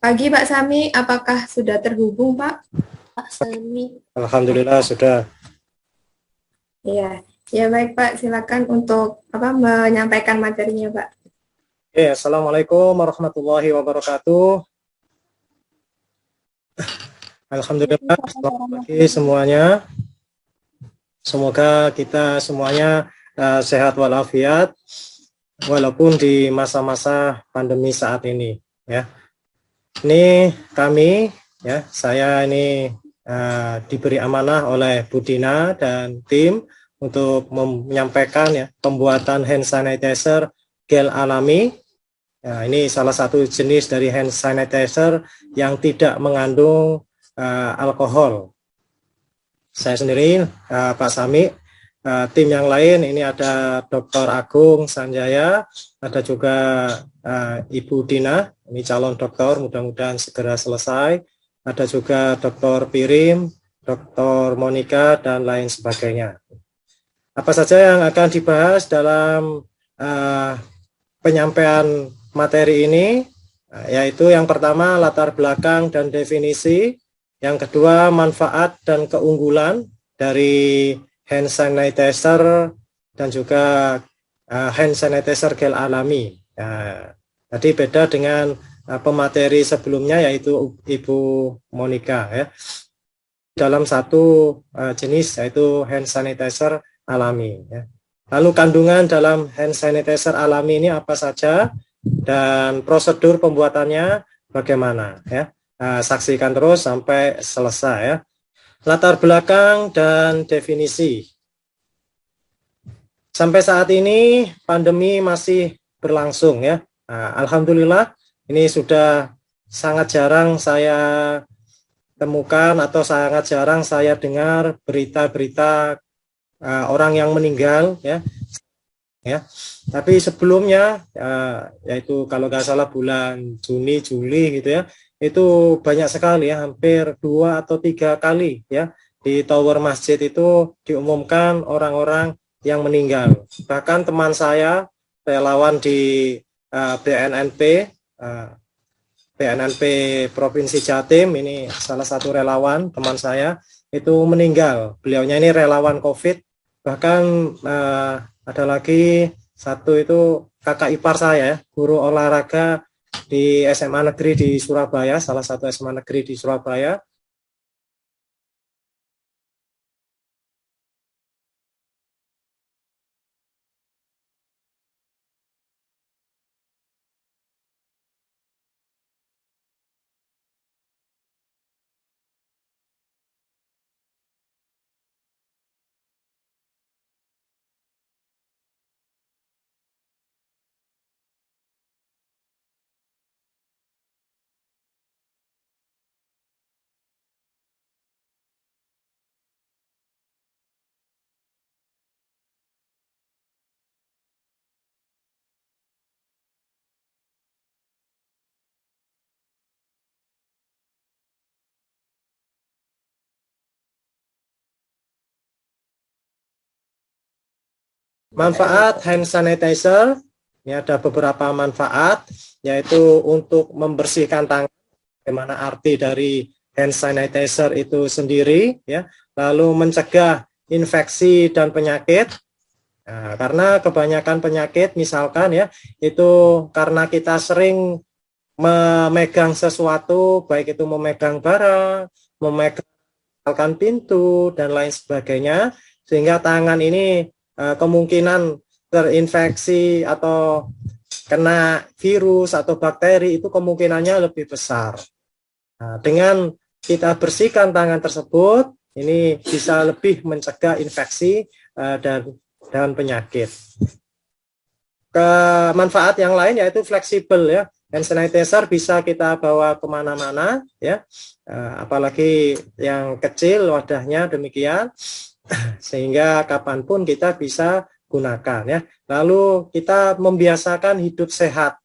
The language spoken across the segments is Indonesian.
Pagi Pak Sami, apakah sudah terhubung Pak? Pak Sami. Alhamdulillah sudah. Iya, ya baik Pak, silakan untuk menyampaikan materinya Pak. Assalamualaikum warahmatullahi wabarakatuh. Alhamdulillah, selamat pagi semuanya. Semoga kita semuanya sehat walafiat walaupun di masa-masa pandemi saat ini. Ya, ini kami, saya ini diberi amanah oleh Bu Dina dan tim untuk menyampaikan pembuatan hand sanitizer gel alami. Nah, ini salah satu jenis dari hand sanitizer yang tidak mengandung alkohol. Saya sendiri, Pak Sami, tim yang lain ini ada Dr. Agung Sanjaya, ada juga Ibu Dina, ini calon dokter, mudah-mudahan segera selesai. Ada juga Dr. Pirim, Dr. Monica, dan lain sebagainya. Apa saja yang akan dibahas dalam penyampaian materi ini, yaitu yang pertama latar belakang dan definisi, yang kedua manfaat dan keunggulan dari hand sanitizer dan juga hand sanitizer gel alami. Tadi beda dengan pemateri sebelumnya yaitu Ibu Monica dalam satu jenis yaitu hand sanitizer alami. Lalu kandungan dalam hand sanitizer alami ini apa saja dan prosedur pembuatannya bagaimana saksikan terus sampai selesai Latar belakang dan definisi. Sampai saat ini pandemi masih berlangsung Alhamdulillah ini sudah sangat jarang saya temukan atau sangat jarang saya dengar berita-berita orang yang meninggal tapi sebelumnya yaitu kalau nggak salah bulan Juni Juli gitu itu banyak sekali hampir 2 atau 3 kali di tower masjid itu diumumkan orang-orang yang meninggal. Bahkan teman saya relawan di BNNP Provinsi Jatim, ini salah satu relawan teman saya itu meninggal. Beliaunya ini relawan COVID. Bahkan ada lagi satu itu kakak ipar saya, guru olahraga di SMA Negeri di Surabaya, salah satu SMA Negeri di Surabaya. Manfaat hand sanitizer, ini ada beberapa manfaat, yaitu untuk membersihkan tangan, bagaimana arti dari hand sanitizer itu sendiri, lalu mencegah infeksi dan penyakit, karena kebanyakan penyakit misalkan itu karena kita sering memegang sesuatu, baik itu memegang barang, memegang pintu, dan lain sebagainya, sehingga tangan ini kemungkinan terinfeksi atau kena virus atau bakteri itu kemungkinannya lebih besar. Nah, dengan kita bersihkan tangan tersebut, ini bisa lebih mencegah infeksi dan penyakit. Manfaat yang lain yaitu fleksibel hand sanitizer bisa kita bawa kemana-mana apalagi yang kecil wadahnya demikian. Sehingga kapanpun kita bisa gunakan Lalu kita membiasakan hidup sehat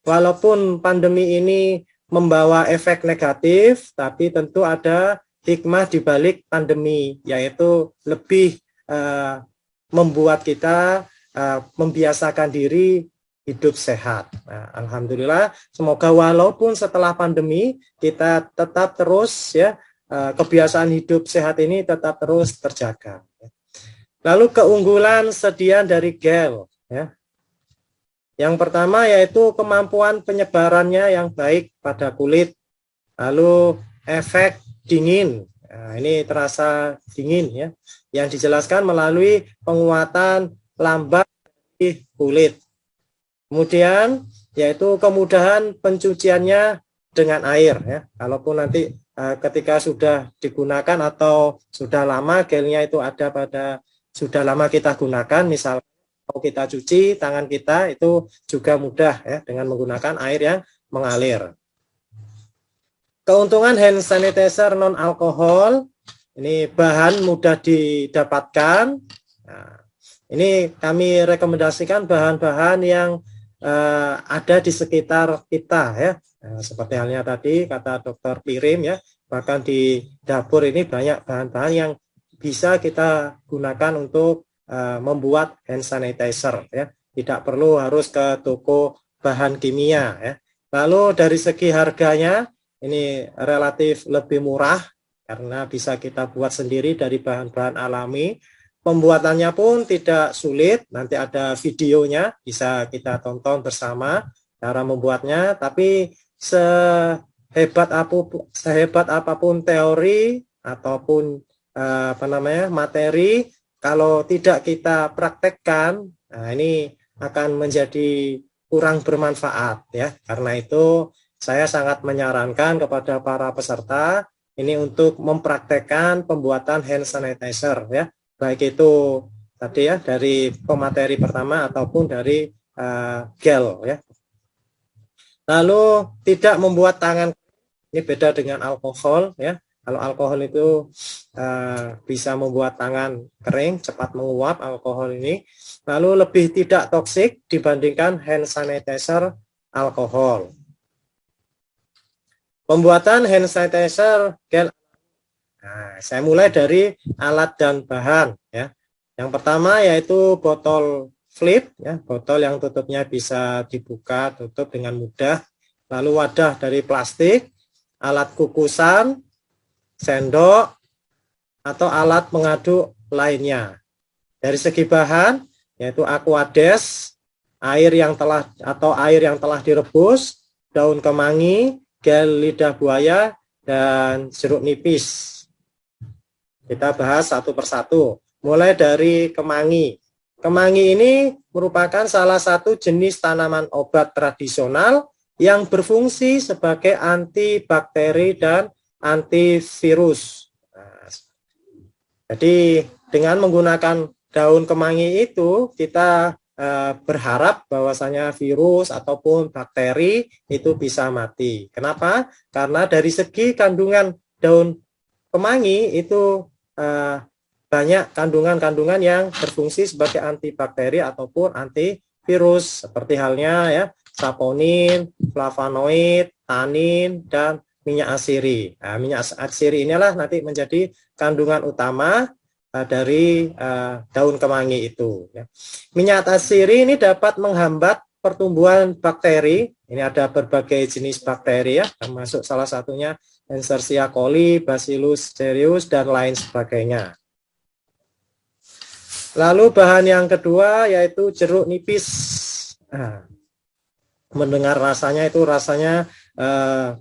Walaupun pandemi ini membawa efek negatif, tapi tentu ada hikmah di balik pandemi, yaitu lebih membuat kita membiasakan diri hidup sehat. Nah, alhamdulillah, semoga walaupun setelah pandemi kita tetap terus ya kebiasaan hidup sehat ini tetap terus terjaga. Lalu keunggulan sediaan dari gel ya. Yang pertama yaitu kemampuan penyebarannya yang baik pada kulit. Lalu efek dingin. Nah, ini terasa dingin ya. Yang dijelaskan melalui penguatan lambat di kulit. Kemudian yaitu kemudahan pencuciannya dengan air ya. Kalaupun nanti ketika sudah digunakan atau sudah lama gelnya itu ada sudah lama kita gunakan, misal kalau kita cuci tangan kita itu juga mudah ya dengan menggunakan air yang mengalir. Keuntungan hand sanitizer non alkohol, ini bahan mudah didapatkan. Nah, ini kami rekomendasikan bahan-bahan yang ada di sekitar kita ya. Nah, seperti halnya tadi kata Dokter Pirim ya, bahkan di dapur ini banyak bahan-bahan yang bisa kita gunakan untuk membuat hand sanitizer ya. Tidak perlu harus ke toko bahan kimia ya. Lalu dari segi harganya ini relatif lebih murah karena bisa kita buat sendiri dari bahan-bahan alami. Pembuatannya pun tidak sulit, nanti ada videonya, bisa kita tonton bersama cara membuatnya, tapi sehebat apapun teori ataupun materi, kalau tidak kita praktekkan, nah ini akan menjadi kurang bermanfaat ya. Karena itu saya sangat menyarankan kepada para peserta ini untuk mempraktekkan pembuatan hand sanitizer ya. Baik itu tadi ya dari pemateri pertama ataupun dari gel ya. Lalu tidak membuat tangan, ini beda dengan alkohol ya. Kalau alkohol itu bisa membuat tangan kering, cepat menguap alkohol ini. Lalu lebih tidak toksik dibandingkan hand sanitizer alkohol. Pembuatan hand sanitizer gel. Nah, saya mulai dari alat dan bahan ya. Yang pertama yaitu botol flip ya, botol yang tutupnya bisa dibuka tutup dengan mudah. Lalu wadah dari plastik, alat kukusan, sendok atau alat mengaduk lainnya. Dari segi bahan yaitu aquades, air yang telah direbus, daun kemangi, gel lidah buaya dan jeruk nipis. Kita bahas satu persatu. Mulai dari kemangi. Kemangi ini merupakan salah satu jenis tanaman obat tradisional yang berfungsi sebagai antibakteri dan antivirus. Nah, jadi dengan menggunakan daun kemangi itu kita berharap bahwasanya virus ataupun bakteri itu bisa mati. Kenapa? Karena dari segi kandungan daun kemangi itu banyak kandungan-kandungan yang berfungsi sebagai antibakteri ataupun antivirus seperti halnya ya saponin, flavonoid, tanin dan minyak asiri. Nah, minyak asiri inilah nanti menjadi kandungan utama dari daun kemangi itu. Ya. Minyak asiri ini dapat menghambat pertumbuhan bakteri. Ini ada berbagai jenis bakteri ya, termasuk salah satunya Escherichia coli, Bacillus cereus dan lain sebagainya. Lalu bahan yang kedua yaitu jeruk nipis. Nah, mendengar rasanya itu rasanya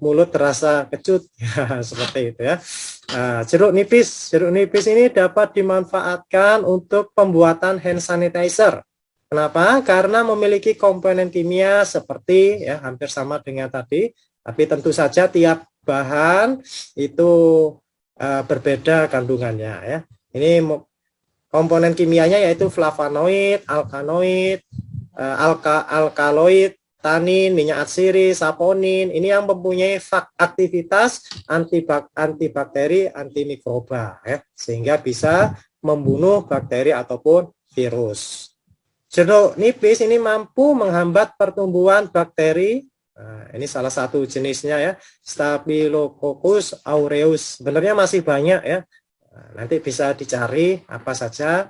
mulut terasa kecut ya, seperti itu ya. Jeruk nipis ini dapat dimanfaatkan untuk pembuatan hand sanitizer. Kenapa? Karena memiliki komponen kimia seperti ya hampir sama dengan tadi, tapi tentu saja tiap bahan itu berbeda kandungannya ya. Ini komponen kimianya yaitu flavonoid, alkaloid, tanin, minyak atsiri, saponin. Ini yang mempunyai aktivitas antibakteri, antimikroba ya, sehingga bisa membunuh bakteri ataupun virus. Jeruk nipis ini mampu menghambat pertumbuhan bakteri. Nah, ini salah satu jenisnya ya, Staphylococcus aureus. Sebenarnya masih banyak ya. Nah, nanti bisa dicari apa saja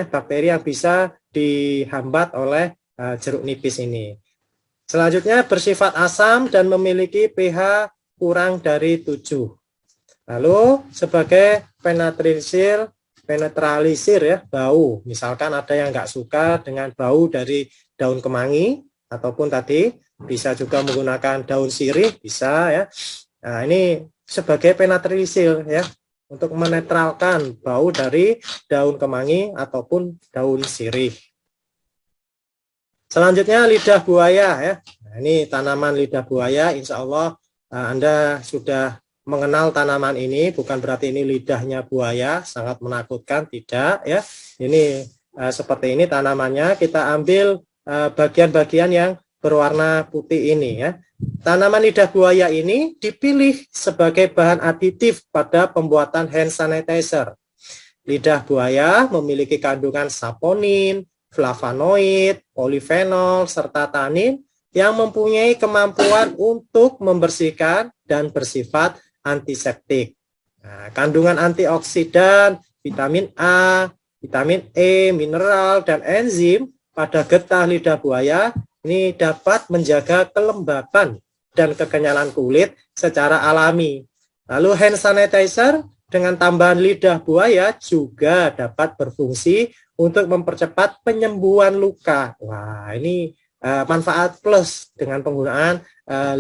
bakteri yang bisa dihambat oleh jeruk nipis ini. Selanjutnya bersifat asam dan memiliki pH kurang dari 7. Lalu sebagai penetralisir ya bau. Misalkan ada yang nggak suka dengan bau dari daun kemangi ataupun tadi bisa juga menggunakan daun sirih bisa ya. Nah, ini sebagai penetralisir ya untuk menetralkan bau dari daun kemangi ataupun daun sirih. Selanjutnya lidah buaya ya. Nah, ini tanaman lidah buaya, insya Allah Anda sudah mengenal tanaman ini, bukan berarti ini lidahnya buaya, sangat menakutkan, tidak ya. Ini seperti ini tanamannya, kita ambil bagian-bagian yang berwarna putih ini ya. Tanaman lidah buaya ini dipilih sebagai bahan aditif pada pembuatan hand sanitizer. Lidah buaya memiliki kandungan saponin, flavonoid, polifenol, serta tanin yang mempunyai kemampuan untuk membersihkan dan bersifat antiseptik. Nah, kandungan antioksidan, vitamin A, vitamin E, mineral, dan enzim pada getah lidah buaya ini dapat menjaga kelembapan dan kekenyalan kulit secara alami. Lalu hand sanitizer dengan tambahan lidah buaya juga dapat berfungsi untuk mempercepat penyembuhan luka. Wah, ini manfaat plus dengan penggunaan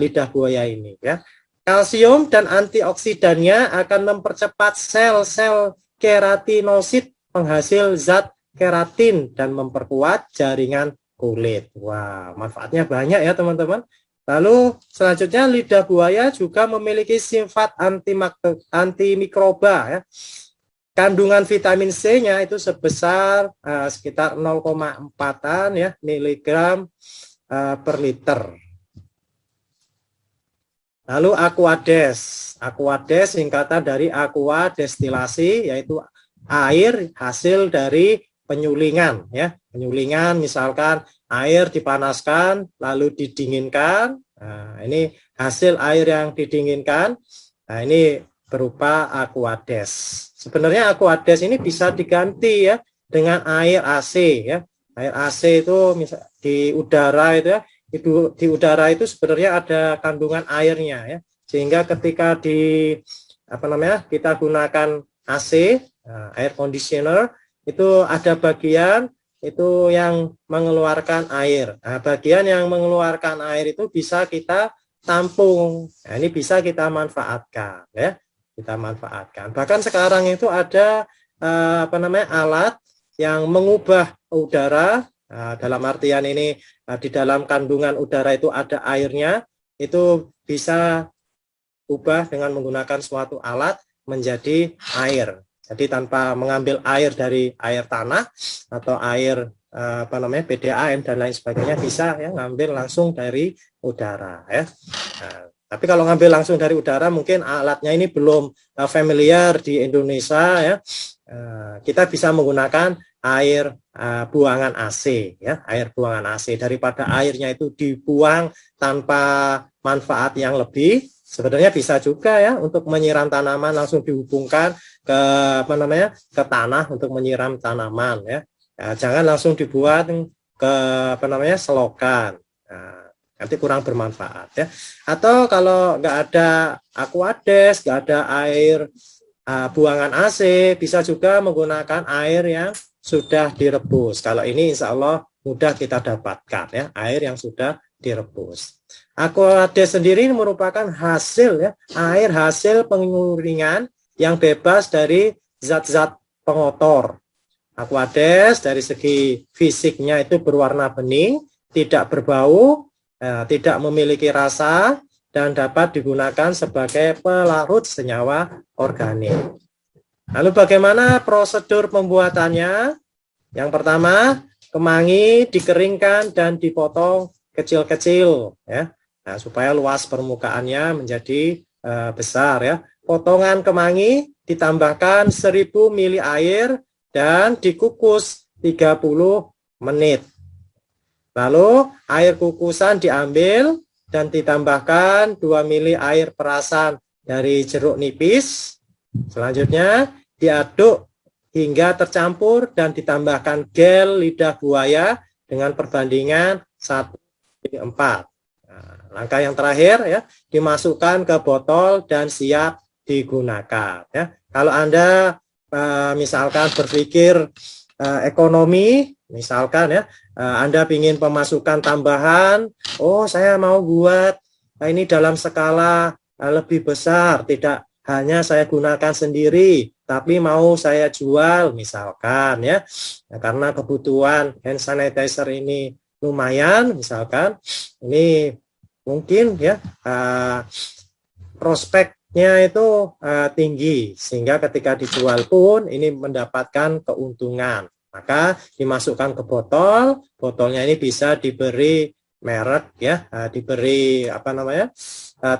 lidah buaya ini ya. Kalsium dan antioksidannya akan mempercepat sel-sel keratinosit penghasil zat keratin dan memperkuat jaringan kulit. Wah, manfaatnya banyak ya teman-teman. Lalu selanjutnya lidah buaya juga memiliki sifat antimikroba ya. Kandungan vitamin C-nya itu sebesar sekitar 0,4 ya miligram per liter. Lalu aquades. Aquades singkatan dari aqua destilasi, yaitu air hasil dari penyulingan ya. Penyulingan misalkan air dipanaskan lalu didinginkan. Nah, ini hasil air yang didinginkan. Nah, ini berupa aquades. Sebenarnya aquades ini bisa diganti ya dengan air AC ya. Air AC itu misal di udara itu ya, di udara itu sebenarnya ada kandungan airnya ya. Sehingga ketika kita gunakan AC, air conditioner, itu ada bagian itu yang mengeluarkan air. Nah, bagian yang mengeluarkan air itu bisa kita tampung. Nah, ini bisa kita manfaatkan ya. Kita manfaatkan. Bahkan sekarang itu ada alat yang mengubah udara. Nah, dalam artian ini di dalam kandungan udara itu ada airnya, itu bisa ubah dengan menggunakan suatu alat menjadi air. Jadi tanpa mengambil air dari air tanah atau air PDAM dan lain sebagainya, bisa ya ngambil langsung dari udara ya. Nah, tapi kalau ngambil langsung dari udara mungkin alatnya ini belum familiar di Indonesia ya. Kita bisa menggunakan air buangan AC ya, air buangan AC daripada airnya itu dibuang tanpa manfaat yang lebih. Sebenarnya bisa juga ya untuk menyiram tanaman langsung dihubungkan ke ke tanah untuk menyiram tanaman ya. Jangan langsung dibuat ke selokan. Nah, nanti kurang bermanfaat ya. Atau kalau nggak ada aquades, nggak ada air buangan AC, bisa juga menggunakan air yang sudah direbus. Kalau ini insya Allah mudah kita dapatkan ya, air yang sudah direbus. Aquades sendiri merupakan hasil ya, air hasil penguringan yang bebas dari zat-zat pengotor. Aquades dari segi fisiknya itu berwarna bening, tidak berbau, tidak memiliki rasa, dan dapat digunakan sebagai pelarut senyawa organik. Lalu bagaimana prosedur pembuatannya? Yang pertama, kemangi dikeringkan dan dipotong kecil-kecil ya. Nah, supaya luas permukaannya menjadi besar ya. Potongan kemangi ditambahkan 1000 ml air dan dikukus 30 menit. Lalu air kukusan diambil dan ditambahkan 2 ml air perasan dari jeruk nipis. Selanjutnya diaduk hingga tercampur dan ditambahkan gel lidah buaya dengan perbandingan 1:4. Nah, langkah yang terakhir ya, dimasukkan ke botol dan siap digunakan ya. Kalau Anda misalkan berpikir ekonomi, misalkan ya, Anda ingin pemasukan tambahan, oh saya mau buat ini dalam skala lebih besar, tidak hanya saya gunakan sendiri, tapi mau saya jual misalkan ya. Nah, karena kebutuhan hand sanitizer ini lumayan, misalkan ini mungkin ya prospeknya itu tinggi, sehingga ketika dijual pun ini mendapatkan keuntungan. Maka dimasukkan ke botol, botolnya ini bisa diberi merek ya, diberi apa namanya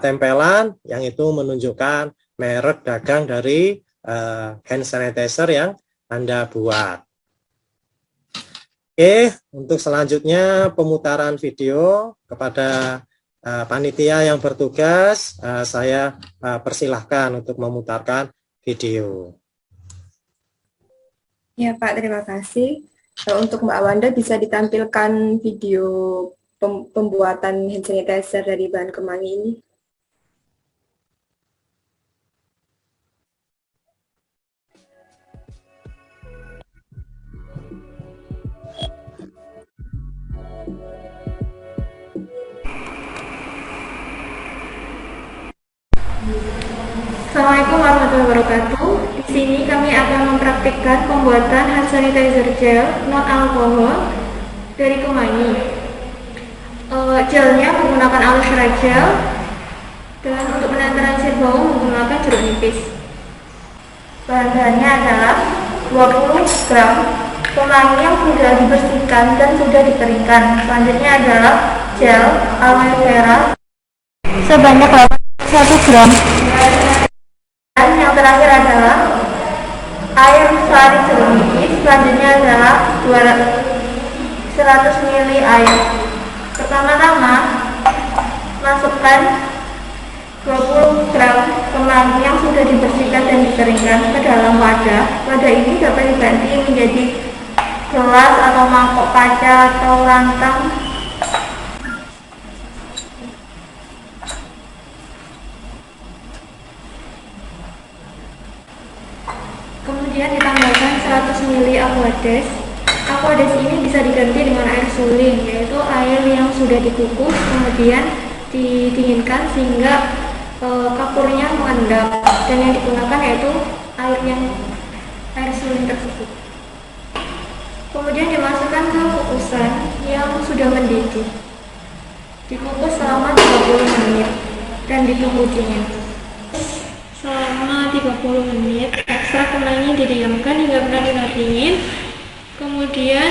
tempelan yang itu menunjukkan merek dagang dari hand sanitizer yang Anda buat. Oke, untuk selanjutnya pemutaran video kepada panitia yang bertugas, saya persilahkan untuk memutarkan video. Ya Pak, terima kasih. Untuk Mbak Wanda bisa ditampilkan video pembuatan hand sanitizer dari bahan kemangi ini. Assalamualaikum warahmatullahi wabarakatuh. Di sini kami akan mempraktikkan pembuatan hand sanitizer gel non alkohol dari kemangi. Gelnya menggunakan alusra gel dan untuk menetralisir bau menggunakan jeruk nipis. Bahan-bahannya adalah 20 gram kemangi yang sudah dibersihkan dan sudah dikeringkan. Selanjutnya adalah gel aloe vera sebanyak 1 gram. Dan yang terakhir adalah air sari jeruk nipis. Selanjutnya adalah 100 ml air. Pertama-tama masukkan 20 gram kemangi yang sudah dibersihkan dan dikeringkan ke dalam wadah. Wadah ini dapat diganti menjadi gelas atau mangkok kaca atau rantang. Kemudian ditambahkan 100 ml aquades. Aquades ini bisa diganti dengan air suling, yaitu air yang sudah dikukus kemudian didinginkan sehingga kapurnya mengendap, dan yang digunakan yaitu air suling tersebut. Kemudian dimasukkan ke kukusan yang sudah mendidih. Dikukus selama 30 menit dan ditunggu dingin. Selama 30 menit, ekstrak kemangi didiamkan hingga benar-benar dingin. Kemudian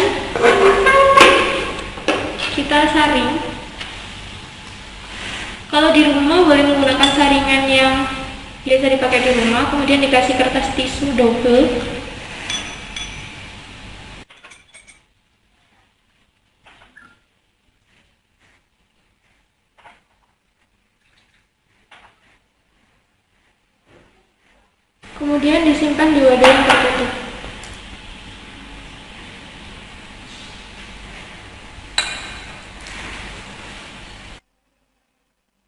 kita saring. Kalau di rumah boleh menggunakan saringan yang biasa dipakai di rumah, kemudian dikasih kertas tisu double. Kemudian disimpan di wadah yang tertutup.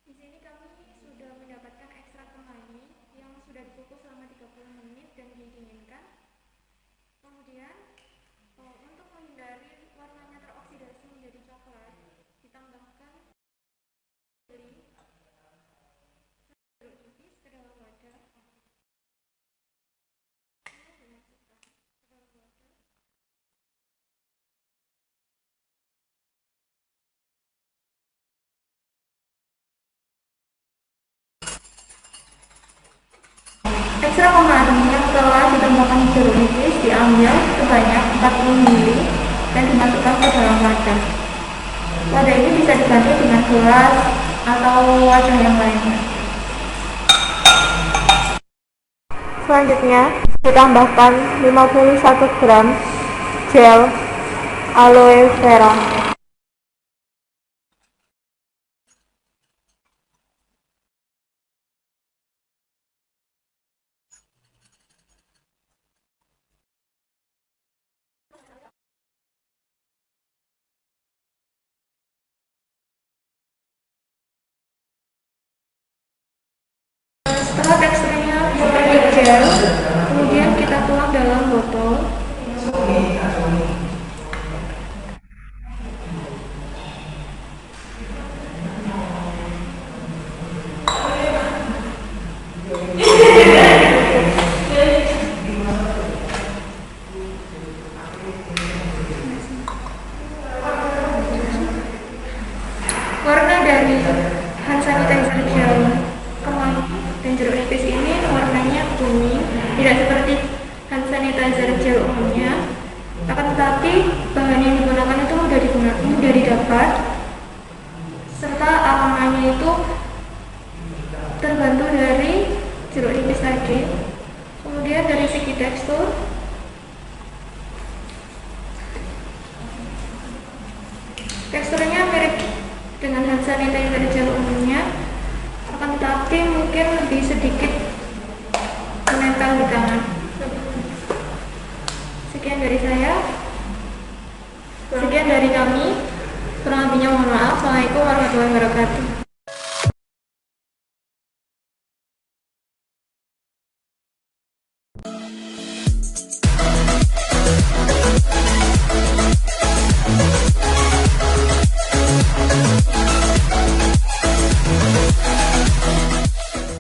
Di sini kami sudah mendapatkan ekstrak kemangi yang sudah dikukus selama 30 menit dan didinginkan. Kemudian untuk menghindari warnanya teroksidasi menjadi coklat, ditambahkan jeruk nipis ke dalam wadah. Ekstrak kemangi yang telah ditambahkan jeruk nipis diambil sebanyak 40 ml dan dimasukkan ke dalam wadah. Wadah ini bisa diganti dengan gelas atau wadah yang lainnya. Selanjutnya ditambahkan 51 gram gel aloe vera. lebar, serta aromannya itu terbantu dari jeruk nipis tadi. Kemudian dari segi teksturnya mirip dengan hand sanitizer gel umumnya, akan tetapi mungkin lebih sedikit menempel di tangan. Sekian dari saya, sekian dari kami. Kurang lebihnya mohon maaf. Assalamualaikum warahmatullahi wabarakatuh.